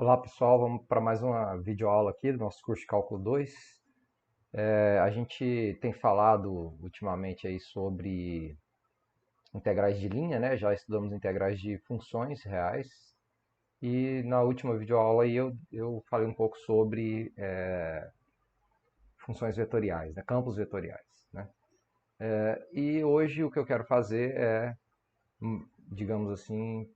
Olá pessoal, vamos para mais uma videoaula aqui do nosso curso de Cálculo 2. A gente tem falado ultimamente aí sobre integrais de linha, né? Já estudamos integrais de funções reais e na última videoaula aí eu falei um pouco sobre funções vetoriais, né? Campos vetoriais, né? E hoje o que eu quero fazer é, digamos assim,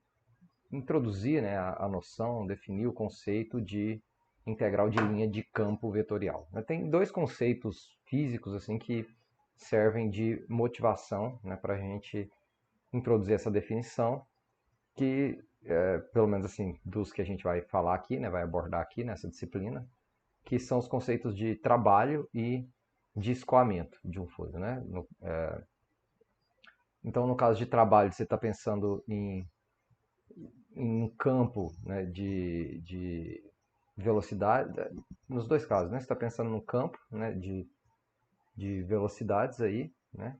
introduzir, né, a noção, definir o conceito de integral de linha de campo vetorial. Tem dois conceitos físicos assim que servem de motivação, né, para a gente introduzir essa definição, que pelo menos assim dos que a gente vai falar aqui, né, vai abordar aqui nessa disciplina, que são os conceitos de trabalho e de escoamento de um fluido, né? Então, no caso de trabalho, você está pensando em um campo, né, de velocidade, nos dois casos, né? Você está pensando num campo, né, de velocidades aí, né?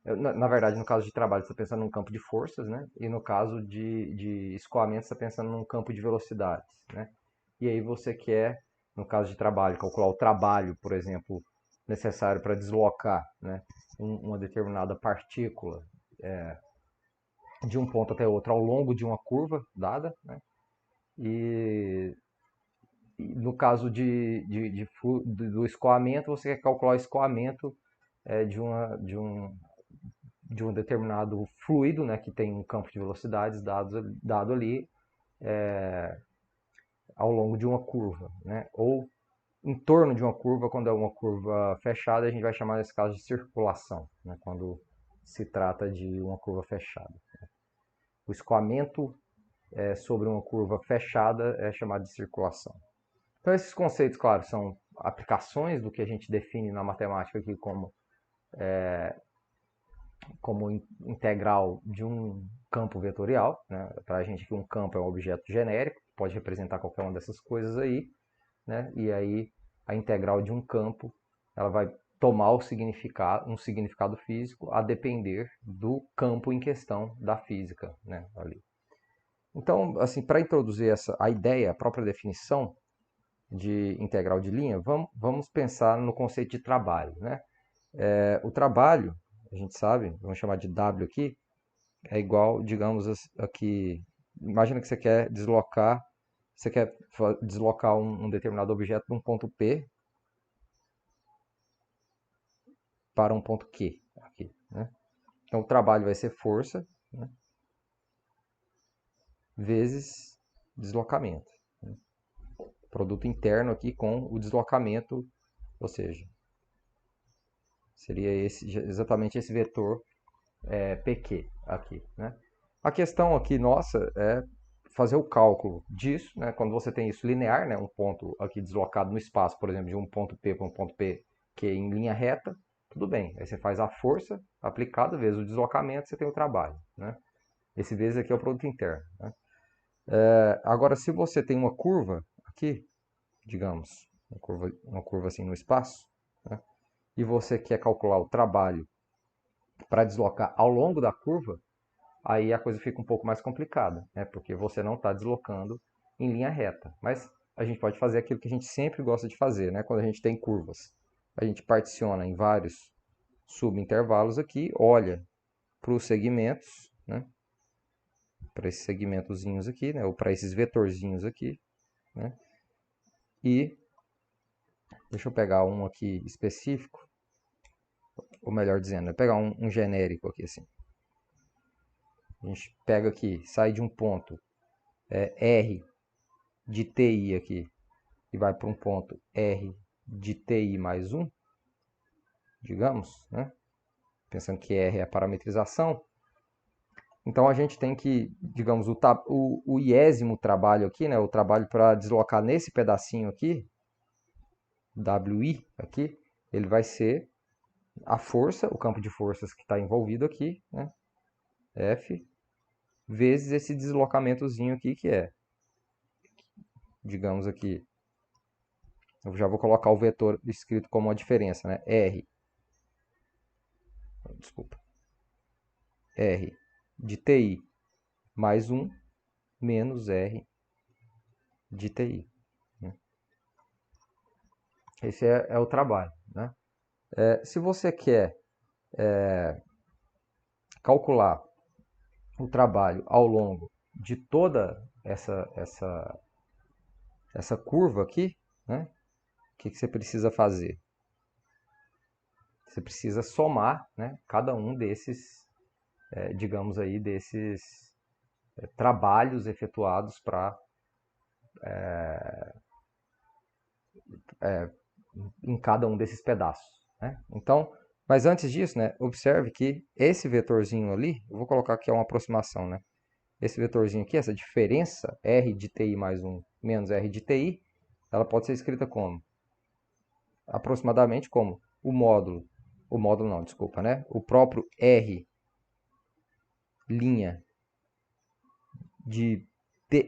Na verdade, no caso de trabalho, você está pensando num campo de forças, né? E no caso de escoamento, você está pensando num campo de velocidades, né? E aí você quer, no caso de trabalho, calcular o trabalho, por exemplo, necessário para deslocar, né, uma determinada partícula de um ponto até outro ao longo de uma curva dada, né? E no caso do escoamento, você quer calcular o escoamento de um determinado fluido, né, que tem um campo de velocidades dado ali ao longo de uma curva, né, ou em torno de uma curva. Quando é uma curva fechada, a gente vai chamar nesse caso de circulação, né, quando se trata de uma curva fechada. O escoamento sobre uma curva fechada é chamado de circulação. Então, esses conceitos, claro, são aplicações do que a gente define na matemática aqui como integral de um campo vetorial, né? Para a gente que um campo é um objeto genérico, pode representar qualquer uma dessas coisas aí, né? E aí a integral de um campo, ela vai tomar um significado físico a depender do campo em questão da física, né? Ali. Então, assim, para introduzir a ideia, a própria definição de integral de linha, vamos pensar no conceito de trabalho, né? O trabalho, a gente sabe, vamos chamar de W aqui, é igual, digamos aqui, imagina que você quer deslocar um determinado objeto de um ponto P para um ponto Q, aqui, né? Então o trabalho vai ser força, né, vezes deslocamento, né? Produto interno aqui com o deslocamento, ou seja, seria exatamente esse vetor PQ aqui, né? A questão aqui nossa é fazer o cálculo disso, né? Quando você tem isso linear, né? Um ponto aqui deslocado no espaço, por exemplo, de um ponto P para um ponto P que é em linha reta, tudo bem. Aí você faz a força aplicada vezes o deslocamento, você tem o trabalho, né? Esse vezes aqui é o produto interno, né? Agora, se você tem uma curva aqui, digamos, uma curva assim no espaço, né? E você quer calcular o trabalho para deslocar ao longo da curva, aí a coisa fica um pouco mais complicada, né? Porque você não está deslocando em linha reta. Mas a gente pode fazer aquilo que a gente sempre gosta de fazer, né? Quando a gente tem curvas. A gente particiona em vários subintervalos aqui, olha para os segmentos, né? Para esses segmentozinhos aqui, né? Ou para esses vetorzinhos aqui, né? E deixa eu pegar um aqui específico, ou melhor dizendo, eu pegar um genérico aqui assim. A gente pega aqui, sai de um ponto R de TI aqui e vai para um ponto R de TI mais 1, digamos, né? Pensando que R é a parametrização. Então a gente tem que, digamos, o iésimo trabalho aqui, né? O trabalho para deslocar nesse pedacinho aqui, WI aqui, ele vai ser a força, o campo de forças que está envolvido aqui, né? F, vezes esse deslocamentozinho aqui que é, digamos aqui, eu já vou colocar o vetor escrito como uma diferença, né? Desculpa, R de TI mais 1 menos R de TI. Né? Esse é o trabalho. Né? Se você quer calcular o trabalho ao longo de toda essa curva aqui, né? O que você precisa fazer? Você precisa somar, né, cada um desses, digamos aí, desses trabalhos efetuados para em cada um desses pedaços. Né? Então, mas antes disso, né, observe que esse vetorzinho ali, eu vou colocar aqui uma aproximação, né? Esse vetorzinho aqui, essa diferença R de TI mais 1 menos R de TI, ela pode ser escrita como? Aproximadamente como o módulo não, desculpa, né? O próprio R linha de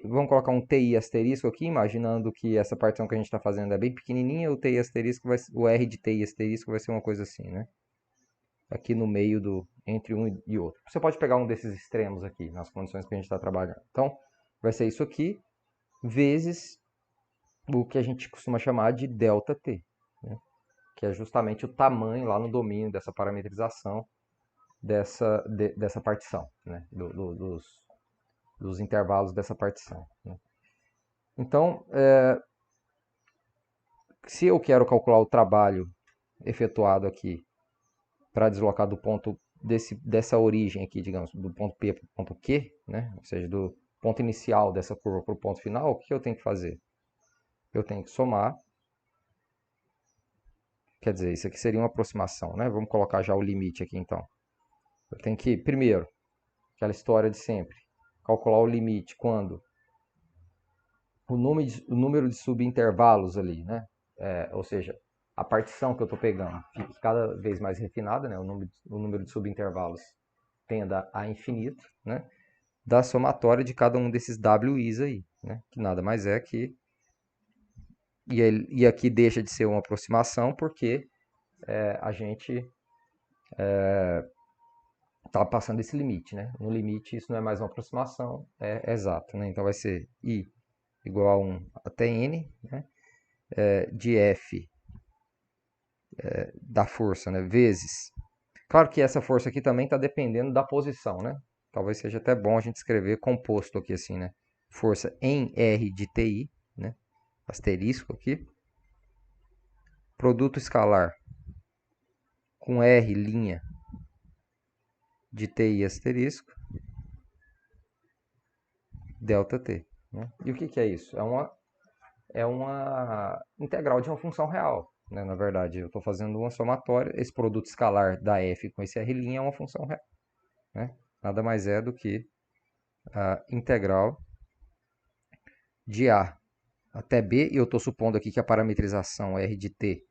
vamos colocar um TI asterisco aqui, imaginando que essa partição que a gente está fazendo é bem pequenininha, o TI asterisco o R de TI asterisco vai ser uma coisa assim, né? Aqui no meio entre um e outro. Você pode pegar um desses extremos aqui, nas condições que a gente está trabalhando. Então, vai ser isso aqui, vezes o que a gente costuma chamar de ΔT, né? Que é justamente o tamanho lá no domínio dessa parametrização dessa partição, né? Dos intervalos dessa partição. Né? Então, se eu quero calcular o trabalho efetuado aqui para deslocar do ponto dessa origem aqui, digamos, do ponto P para o ponto Q, né? Ou seja, do ponto inicial dessa curva para o ponto final, o que eu tenho que fazer? Eu tenho que somar, quer dizer, isso aqui seria uma aproximação, né? Vamos colocar já o limite aqui então. Eu tenho que, primeiro, aquela história de sempre, calcular o limite quando o número de subintervalos ali, né? Ou seja, a partição que eu estou pegando fica cada vez mais refinada, né? O número de subintervalos tenda a infinito, né? Da somatória de cada um desses WIs aí, né? Que nada mais é que... E aqui deixa de ser uma aproximação porque a gente está passando esse limite, né? No limite isso não é mais uma aproximação, é exato, né? Então vai ser I igual a 1 até N, né? De F da força, né? Vezes. Claro que essa força aqui também está dependendo da posição, né? Talvez seja até bom a gente escrever composto aqui assim, né? Força em R de TI, né? Asterisco aqui. Produto escalar com R linha de TI asterisco, ΔT. Né? E o que é isso? É uma integral de uma função real. Né? Na verdade, eu estou fazendo uma somatória. Esse produto escalar da F com esse R' é uma função real. Né? Nada mais é do que a integral de A até B. E eu estou supondo aqui que a parametrização R de T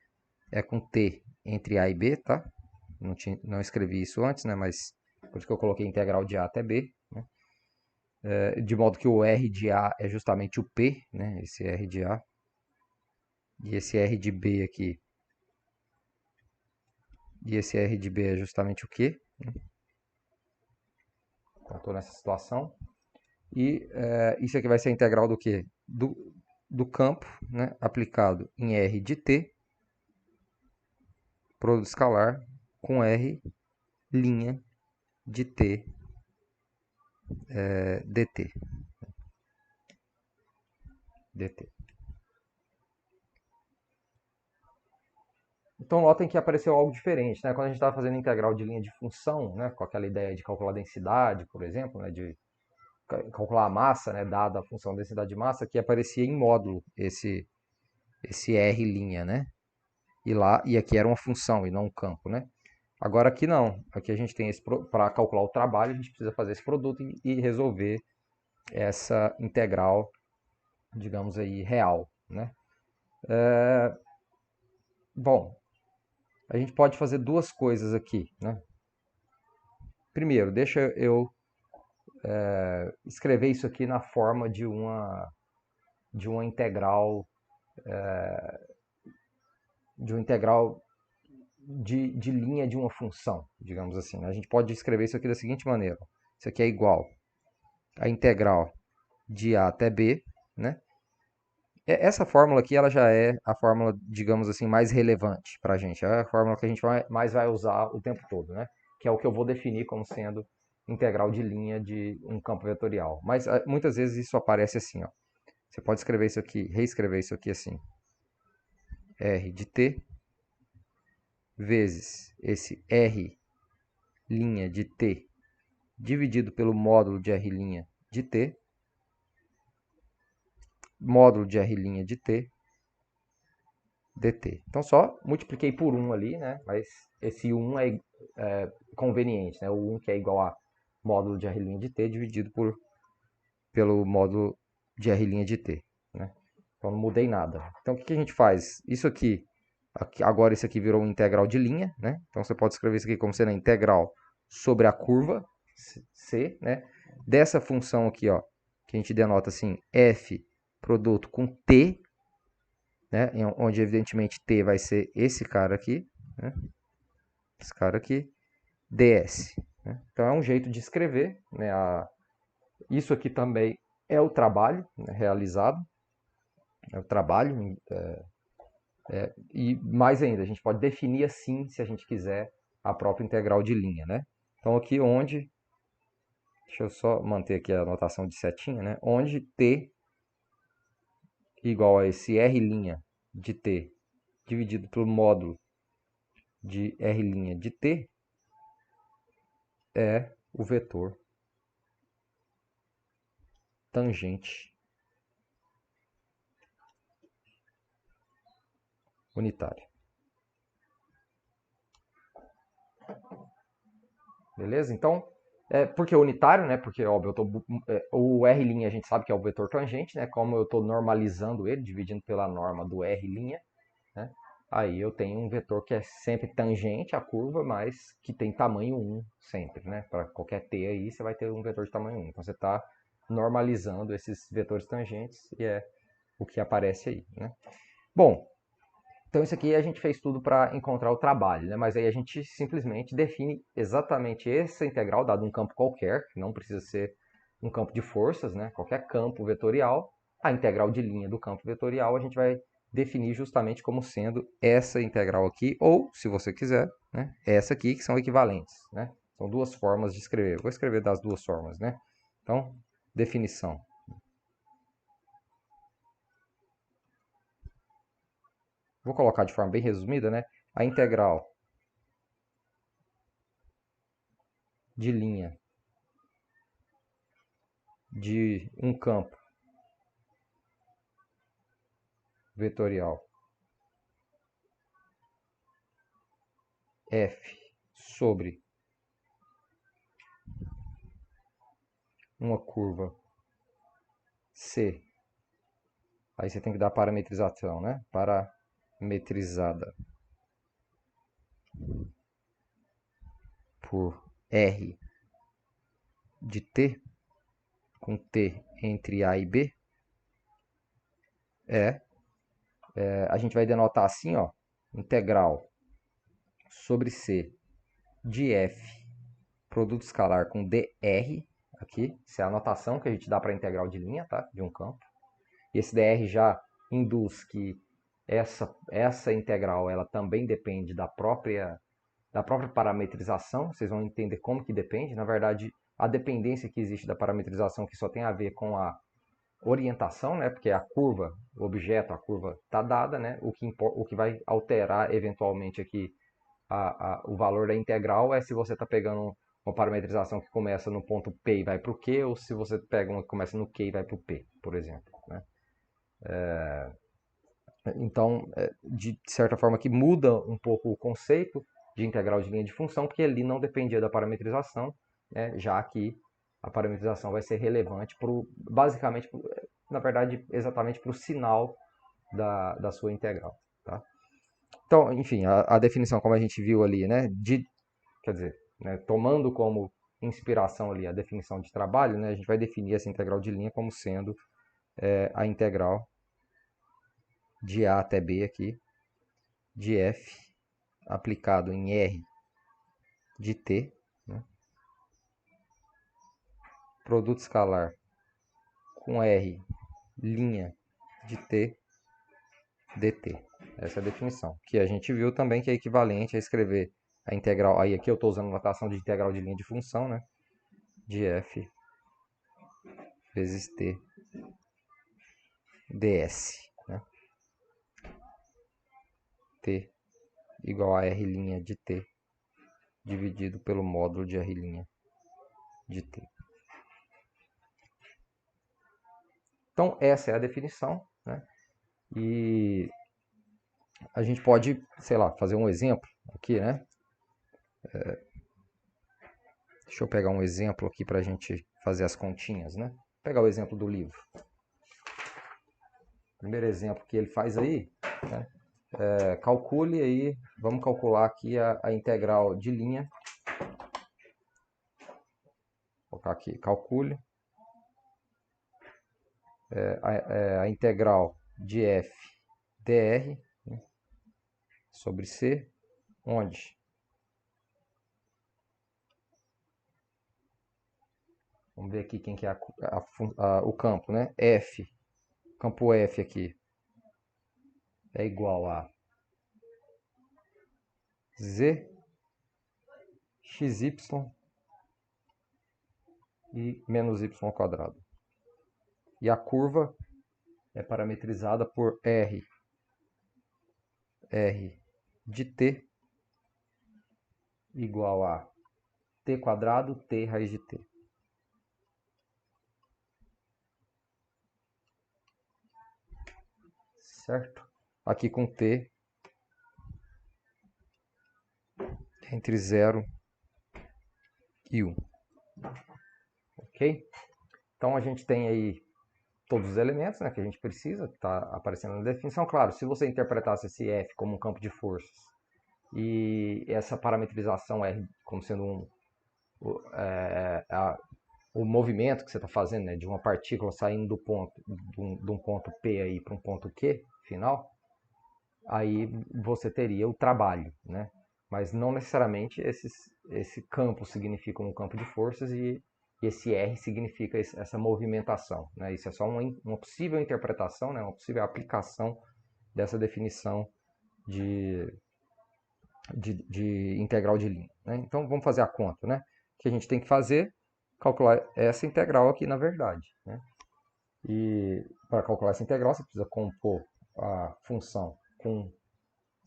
é com T entre A e B. Tá? Não escrevi isso antes, né? Mas por isso que eu coloquei integral de A até B. Né? De modo que o R de A é justamente o P, né? Esse R de A. E esse R de B aqui. E esse R de B é justamente o Q. Então, estou nessa situação. E isso aqui vai ser a integral do quê? Do campo, né? Aplicado em R de T. Produto escalar com R linha de T dt. dt. Então notem que apareceu algo diferente, né? Quando a gente estava fazendo integral de linha de função, né? Com aquela ideia de calcular a densidade, por exemplo, né? De calcular a massa, né? Dada a função densidade de massa, que aparecia em módulo esse R', né? E aqui era uma função e não um campo, né? Agora aqui não. Aqui a gente tem para calcular o trabalho, a gente precisa fazer esse produto e resolver essa integral, digamos aí, real, né? Bom, a gente pode fazer duas coisas aqui, né? Primeiro, deixa eu escrever isso aqui na forma de uma integral de linha de uma função, digamos assim. Né? A gente pode escrever isso aqui da seguinte maneira. Isso aqui é igual a integral de A até B, né? Essa fórmula aqui, ela já é a fórmula, digamos assim, mais relevante para a gente. É a fórmula que a gente mais vai usar o tempo todo, né? Que é o que eu vou definir como sendo integral de linha de um campo vetorial. Mas muitas vezes isso aparece assim, ó. Você pode escrever isso aqui, reescrever isso aqui assim. R de t vezes esse R' de t dividido pelo módulo de R' de t, módulo de R' de t, dt. Então só multipliquei por 1 ali, né? Mas esse 1 é conveniente, né? O 1 que é igual a módulo de R' de t dividido pelo módulo de R' de t, né? Então não mudei nada. Então o que a gente faz? Isso aqui, agora isso aqui virou um integral de linha, né? Então você pode escrever isso aqui como sendo a integral sobre a curva C, né? Dessa função aqui, ó, que a gente denota assim, f produto com t, né? Onde evidentemente t vai ser esse cara aqui, né? Esse cara aqui, ds. Né? Então é um jeito de escrever, né? Isso aqui também é o trabalho, né, realizado, é o trabalho, e mais ainda, a gente pode definir assim, se a gente quiser, a própria integral de linha, né? Então aqui onde, deixa eu só manter aqui a notação de setinha, né? Onde t igual a esse R' de t dividido pelo módulo de R' de t é o vetor tangente unitário. Beleza? Então, por que unitário, né? Porque, óbvio, o R' a gente sabe que é o vetor tangente, né? Como eu estou normalizando ele, dividindo pela norma do R', né? Aí eu tenho um vetor que é sempre tangente à curva, mas que tem tamanho 1 sempre, né? Para qualquer t aí, você vai ter um vetor de tamanho 1. Então você está normalizando esses vetores tangentes e é o que aparece aí, né? Bom, então isso aqui a gente fez tudo para encontrar o trabalho, né? Mas aí a gente simplesmente define exatamente essa integral, dado um campo qualquer, que não precisa ser um campo de forças, né? Qualquer campo vetorial, a integral de linha do campo vetorial a gente vai definir justamente como sendo essa integral aqui, ou, se você quiser, né? Essa aqui, que são equivalentes, né? São duas formas de escrever. Vou escrever das duas formas, né? Então, definição. Vou colocar de forma bem resumida, né? A integral de linha de um campo vetorial f sobre uma curva C. Aí você tem que dar parametrização, né? Parametrizada por R de T, com T entre A e B, a gente vai denotar assim, ó, integral sobre C de F, produto escalar com dr, aqui, essa é a notação que a gente dá para a integral de linha, tá? De um campo. E esse dr já induz que essa integral ela também depende da própria parametrização. Vocês vão entender como que depende. Na verdade, a dependência que existe da parametrização que só tem a ver com a orientação, né? Porque a curva, o objeto, a curva está dada, né? O que vai alterar eventualmente aqui o valor da integral é se você está pegando uma parametrização que começa no ponto P e vai para o Q, ou se você pega uma que começa no Q e vai para o P, por exemplo, né? Então, de certa forma, que muda um pouco o conceito de integral de linha de função, porque ali não dependia da parametrização, né, já que a parametrização vai ser relevante basicamente, na verdade, exatamente para o sinal da sua integral. Tá? Então, enfim, a definição, como a gente viu ali, né, quer dizer, né, tomando como inspiração ali a definição de trabalho, né, a gente vai definir essa integral de linha como sendo a integral de A até B aqui, de f aplicado em R de t, né? Produto escalar com R' de t dt. Essa é a definição. Que a gente viu também que é equivalente a escrever a integral. Aí aqui eu estou usando notação de integral de linha de função, né? De f vezes t ds. Né? T igual a r' de t dividido pelo módulo de r' de t. Então, essa é a definição, né? E a gente pode, sei lá, fazer um exemplo aqui, né? Deixa eu pegar um exemplo aqui para a gente fazer as continhas, né? Vou pegar o exemplo do livro. O primeiro exemplo que ele faz aí, né? Calcule aí, vamos calcular aqui a integral de linha. Vou colocar aqui, calcule a integral de f dr, né, sobre c, onde? Vamos ver aqui quem que é o campo, né? F, campo F aqui, é igual a z, xy e menos y ao quadrado. E a curva é parametrizada por r de t igual a t quadrado, t raiz de t. Certo? Aqui com t entre 0 e 1. Ok? Então a gente tem aí todos os elementos, né, que a gente precisa, está aparecendo na definição. Claro, se você interpretasse esse F como um campo de forças e essa parametrização R como sendo o movimento que você está fazendo, né, de uma partícula saindo do ponto, de um ponto P aí para um ponto Q final, aí você teria o trabalho, né? Mas não necessariamente esse campo significa um campo de forças e esse R significa essa movimentação, né? Isso é só uma possível interpretação, né? Uma possível aplicação dessa definição de integral de linha, né? Então vamos fazer a conta, né? O que a gente tem que fazer? Calcular essa integral aqui, na verdade, né? E para calcular essa integral você precisa compor a função com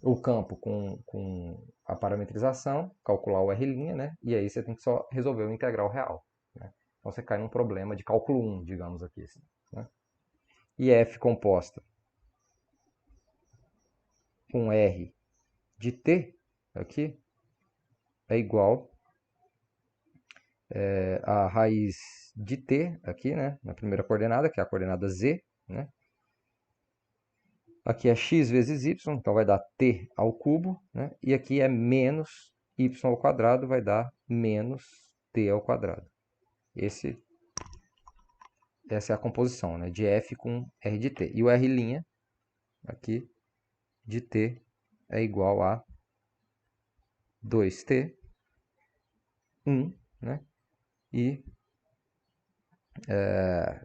o campo com a parametrização, calcular o R', né? E aí você tem que só resolver o integral real, né? Então você cai num problema de cálculo 1, digamos aqui, assim, né? E f composta com r de t aqui é igual a raiz de t aqui, né? Na primeira coordenada, que é a coordenada z, né? Aqui é x vezes y, então vai dar t ao cubo, né? E aqui é menos y ao quadrado, vai dar menos t ao quadrado. Essa é a composição, né? De f com r de t. E o r' aqui de t é igual a 2t, 1, né? E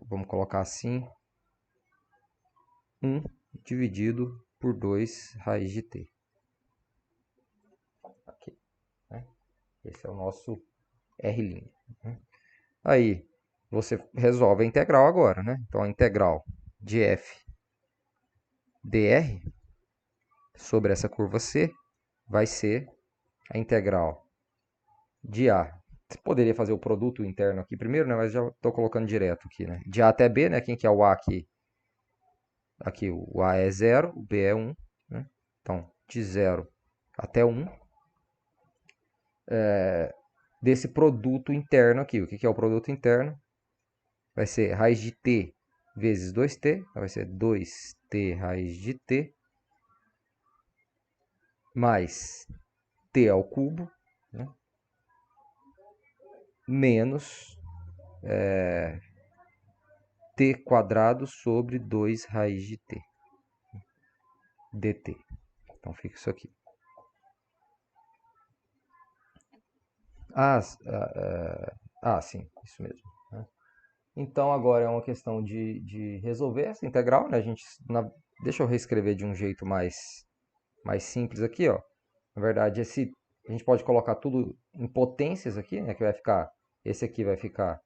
vamos colocar assim, 1 dividido por 2 raiz de t. Aqui, né? Esse é o nosso R'. Né? Aí, você resolve a integral agora, né? Então, a integral de f dr sobre essa curva C vai ser a integral de A. Você poderia fazer o produto interno aqui primeiro, né? Mas já estou colocando direto aqui, né? De A até B, né? Quem que é o A aqui? Aqui o A é 0, o B é 1, né? Então, de 0 até 1. Desse produto interno aqui. O que é o produto interno? Vai ser raiz de t vezes 2t. Então vai ser 2t raiz de t mais t ao cubo, né? Menos t quadrado sobre 2 raiz de t dt. Então fica isso aqui. Sim, isso mesmo, né? Então agora é uma questão de resolver essa integral, né? Deixa eu reescrever de um jeito mais simples aqui, ó. Na verdade, a gente pode colocar tudo em potências aqui, né? Que vai ficar, esse aqui vai ficar,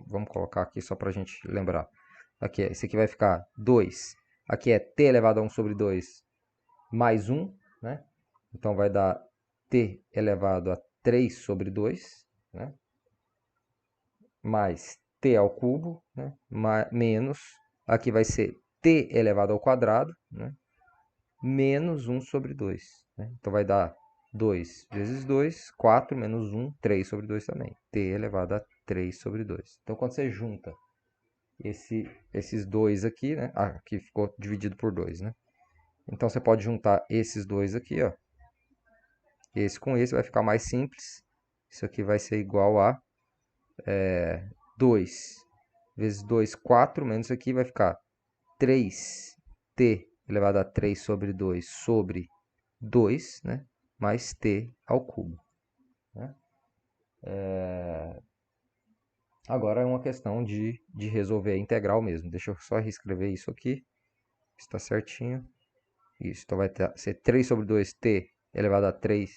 vamos colocar aqui só para a gente lembrar. Aqui, esse aqui vai ficar 2. Aqui é t elevado a 1 sobre 2 mais 1, né? Então vai dar t elevado a 3 sobre 2, né? Mais t ao cubo, né? Menos, aqui vai ser t elevado ao quadrado, né? Menos 1 sobre 2. Né? Então vai dar 2 vezes 2, 4 menos 1, 3 sobre 2 também. T elevado a 3 sobre 2. Então quando você junta esses dois aqui, né? Aqui ficou dividido por 2, né? Então você pode juntar esses dois aqui, ó. Esse com esse vai ficar mais simples. Isso aqui vai ser igual a 2 vezes 2, 4, menos isso aqui vai ficar 3t elevado a 3 sobre 2 sobre 2, né? Mais t ao cubo. Né? Agora é uma questão de resolver a integral mesmo. Deixa eu só reescrever isso aqui. Está certinho. Isso, então vai ser 3 sobre 2t elevado a 3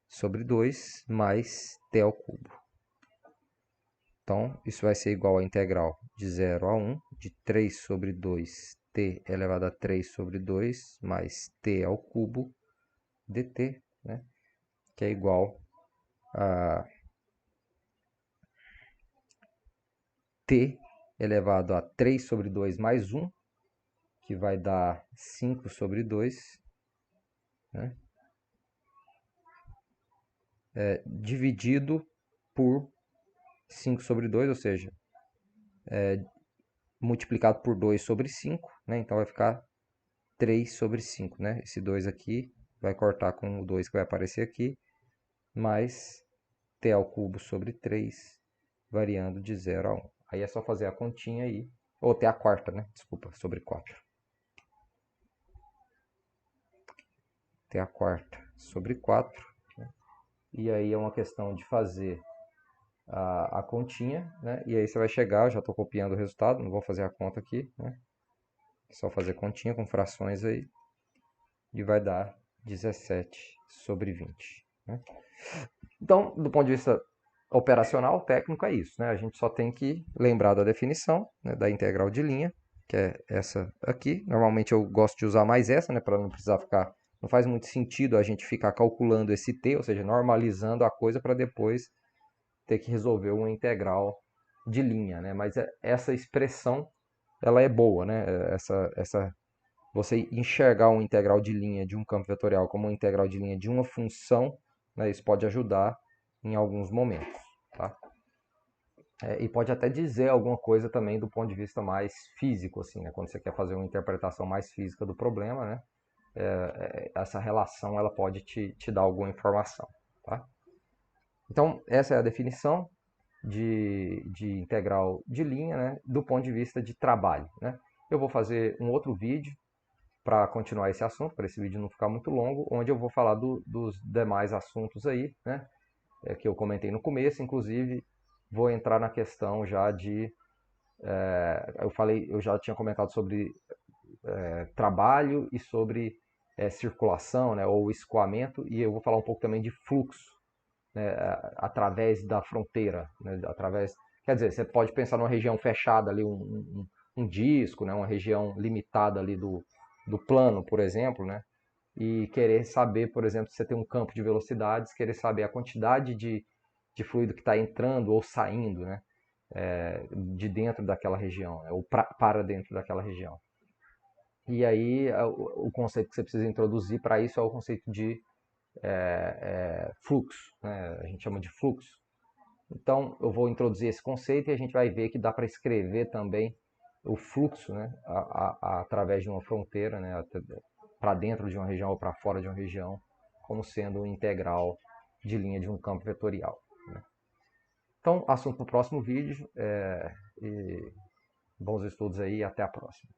sobre 2 mais t ao cubo. Então, isso vai ser igual à integral de 0 a 1 de 3 sobre 2t elevado a 3 sobre 2 mais t ao cubo dt, né? Que é igual a t elevado a 3 sobre 2 mais 1, que vai dar 5 sobre 2, né? Dividido por 5 sobre 2, ou seja, multiplicado por 2 sobre 5, né? Então vai ficar 3 sobre 5, né? Esse 2 aqui vai cortar com o 2 que vai aparecer aqui, mais t ao cubo sobre 3, variando de 0 a 1. Aí é só fazer a continha aí, ou t a quarta, né? Desculpa, sobre 4. T a quarta sobre 4. Né? E aí é uma questão de fazer a continha, né? E aí você vai chegar, eu já estou copiando o resultado, não vou fazer a conta aqui, né? É só fazer continha com frações aí. E vai dar 17 sobre 20. Né? Então, do ponto de vista operacional, técnico é isso. Né? A gente só tem que lembrar da definição, né, da integral de linha, que é essa aqui. Normalmente eu gosto de usar mais essa, né, para não precisar ficar... Não faz muito sentido a gente ficar calculando esse t, ou seja, normalizando a coisa para depois ter que resolver uma integral de linha. Né? Mas essa expressão, ela é boa. Né? Você enxergar uma integral de linha de um campo vetorial como uma integral de linha de uma função, né, isso pode ajudar em alguns momentos. Tá? E pode até dizer alguma coisa também do ponto de vista mais físico, assim, né, quando você quer fazer uma interpretação mais física do problema, né, essa relação ela pode te dar alguma informação. Tá? Então, essa é a definição de integral de linha, né, do ponto de vista de trabalho. Né? Eu vou fazer um outro vídeo para continuar esse assunto, para esse vídeo não ficar muito longo, onde eu vou falar dos demais assuntos aí, né, que eu comentei no começo, inclusive vou entrar na questão já de, eu já tinha comentado sobre trabalho e sobre circulação, né, ou escoamento, e eu vou falar um pouco também de fluxo, né, através da fronteira, né, quer dizer, você pode pensar numa região fechada ali, um disco, né, uma região limitada ali do plano, por exemplo, né? E querer saber, por exemplo, se você tem um campo de velocidades, querer saber a quantidade de fluido que está entrando ou saindo, né? De dentro daquela região, né? Ou para dentro daquela região. E aí o conceito que você precisa introduzir para isso é o conceito de fluxo, né? A gente chama de fluxo. Então eu vou introduzir esse conceito e a gente vai ver que dá para escrever também o fluxo, né, através de uma fronteira, né, para dentro de uma região ou para fora de uma região, como sendo um integral de linha de um campo vetorial. Né. Então, assunto no próximo vídeo. Bons estudos aí e até a próxima.